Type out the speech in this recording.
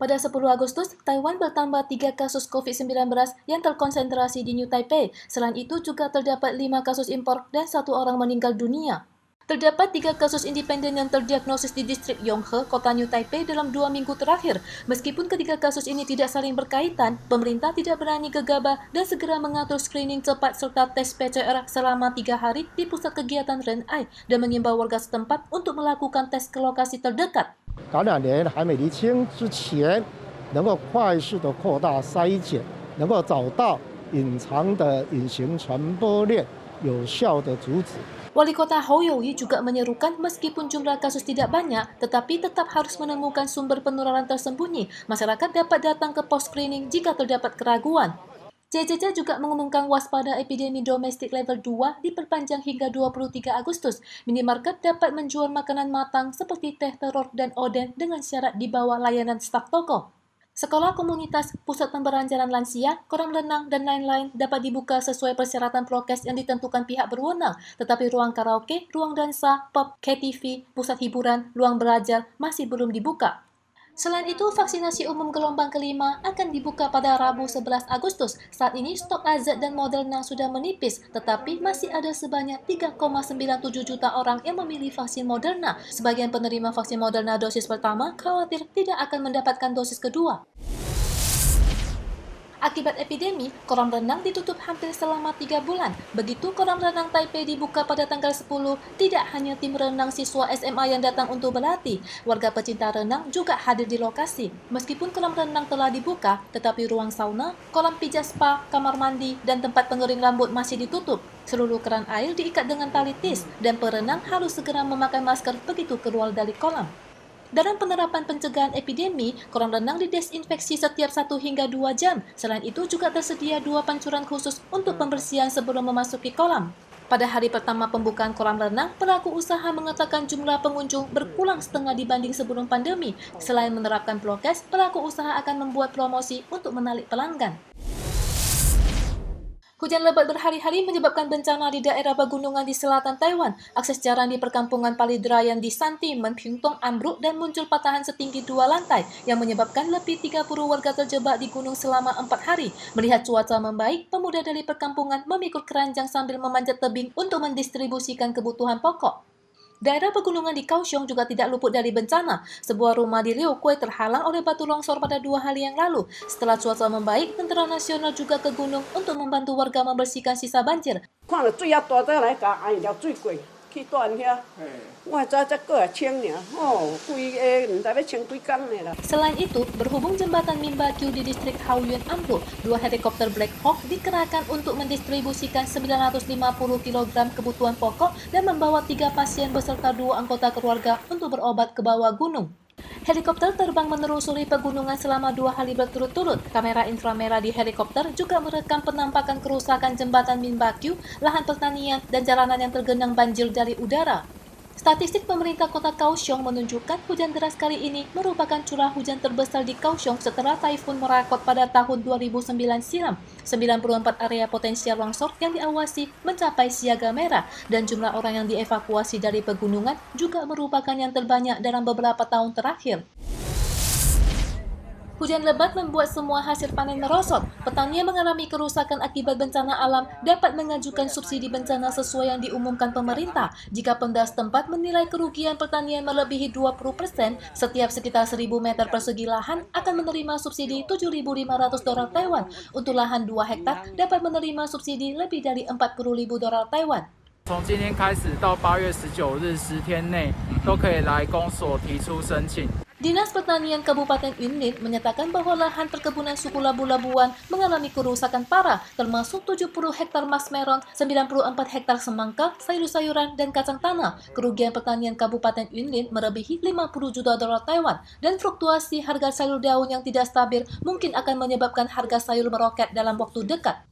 Pada 10 Agustus, Taiwan bertambah 3 kasus COVID-19 yang terkonsentrasi di New Taipei. Selain itu juga terdapat 5 kasus impor dan 1 orang meninggal dunia. Terdapat 3 kasus independen yang terdiagnosis di distrik Yonghe, kota New Taipei dalam 2 minggu terakhir. Meskipun ketiga kasus ini tidak saling berkaitan, pemerintah tidak berani gegabah dan segera mengatur screening cepat serta tes PCR selama 3 hari di pusat kegiatan Ren'ai dan mengimbau warga setempat untuk melakukan tes ke lokasi terdekat. 感染源还没厘清之前，能够快速的扩大筛检，能够找到隐藏的隐形传播链，有效的阻止。 Wali Kota Hou Youyi juga menyerukan meskipun jumlah kasus tidak banyak, tetapi tetap harus menemukan sumber penularan tersembunyi. Masyarakat dapat datang ke pos screening jika terdapat keraguan. JJJ juga mengumumkan waspada epidemi domestik level 2 diperpanjang hingga 23 Agustus. Minimarket dapat menjual makanan matang seperti teh telur dan oden dengan syarat di bawah layanan staf toko. Sekolah komunitas, pusat pembelajaran lansia, kolam renang, dan lain-lain dapat dibuka sesuai persyaratan prokes yang ditentukan pihak berwenang, tetapi ruang karaoke, ruang dansa, pub, KTV, pusat hiburan, ruang belajar masih belum dibuka. Selain itu, vaksinasi umum gelombang kelima akan dibuka pada Rabu 11 Agustus. Saat ini, stok AZ dan Moderna sudah menipis, tetapi masih ada sebanyak 3,97 juta orang yang memilih vaksin Moderna. Sebagian penerima vaksin Moderna dosis pertama khawatir tidak akan mendapatkan dosis kedua. Akibat epidemi, kolam renang ditutup hampir selama 3 bulan. Begitu kolam renang Taipei dibuka pada tanggal 10, tidak hanya tim renang siswa SMA yang datang untuk berlatih, warga pecinta renang juga hadir di lokasi. Meskipun kolam renang telah dibuka, tetapi ruang sauna, kolam pijat spa, kamar mandi, dan tempat pengering rambut masih ditutup. Seluruh keran air diikat dengan tali tis, dan perenang harus segera memakai masker begitu keluar dari kolam. Dalam penerapan pencegahan epidemi, kolam renang didesinfeksi setiap 1 hingga 2 jam. Selain itu juga tersedia 2 pancuran khusus untuk pembersihan sebelum memasuki kolam. Pada hari pertama pembukaan kolam renang, pelaku usaha mengatakan jumlah pengunjung berkurang setengah dibanding sebelum pandemi. Selain menerapkan prokes, pelaku usaha akan membuat promosi untuk menarik pelanggan. Hujan lebat berhari-hari menyebabkan bencana di daerah pegunungan di selatan Taiwan. Akses jalan di perkampungan Palidrayan di Santimen, Pingtung ambruk dan muncul patahan setinggi 2 lantai yang menyebabkan lebih 30 warga terjebak di gunung selama 4 hari. Melihat cuaca membaik, pemuda dari perkampungan memikul keranjang sambil memanjat tebing untuk mendistribusikan kebutuhan pokok. Daerah pegunungan di Kaohsiung juga tidak luput dari bencana. Sebuah rumah di Liuqui terhalang oleh batu longsor pada 2 hari yang lalu. Setelah cuaca membaik, Tentara Nasional juga ke gunung untuk membantu warga membersihkan sisa banjir. Selain itu, berhubung jembatan Minbakyu di distrik Haoyuan ambruk, 2 helikopter Black Hawk dikerahkan untuk mendistribusikan 950 kg kebutuhan pokok dan membawa 3 pasien beserta 2 anggota keluarga untuk berobat ke bawah gunung. Helikopter terbang menelusuri pegunungan selama 2 hari berturut-turut. Kamera inframerah di helikopter juga merekam penampakan kerusakan jembatan Minbakyu, lahan pertanian, dan jalanan yang tergenang banjir dari udara. Statistik pemerintah kota Kaohsiung menunjukkan hujan deras kali ini merupakan curah hujan terbesar di Kaohsiung setelah Taifun Morakot pada tahun 2009 silam. 94 area potensial longsor yang diawasi mencapai siaga merah dan jumlah orang yang dievakuasi dari pegunungan juga merupakan yang terbanyak dalam beberapa tahun terakhir. Hujan lebat membuat semua hasil panen merosot. Petani yang mengalami kerusakan akibat bencana alam dapat mengajukan subsidi bencana sesuai yang diumumkan pemerintah. Jika Pemda setempat menilai kerugian pertanian melebihi 20%, setiap sekitar 1.000 meter persegi lahan akan menerima subsidi 7.500 dolar Taiwan. Untuk lahan 2 hektar dapat menerima subsidi lebih dari 40.000 dolar Taiwan. 从今天开始到8月19日10天内，都可以来公所提出申请。 Dinas Pertanian Kabupaten Yunlin menyatakan bahwa lahan perkebunan suku Labu-Labuan mengalami kerusakan parah, termasuk 70 hektar mas meron, 94 hektar semangka, sayur-sayuran, dan kacang tanah. Kerugian pertanian Kabupaten Yunlin melebihi 50 juta dolar Taiwan, dan fluktuasi harga sayur daun yang tidak stabil mungkin akan menyebabkan harga sayur meroket dalam waktu dekat.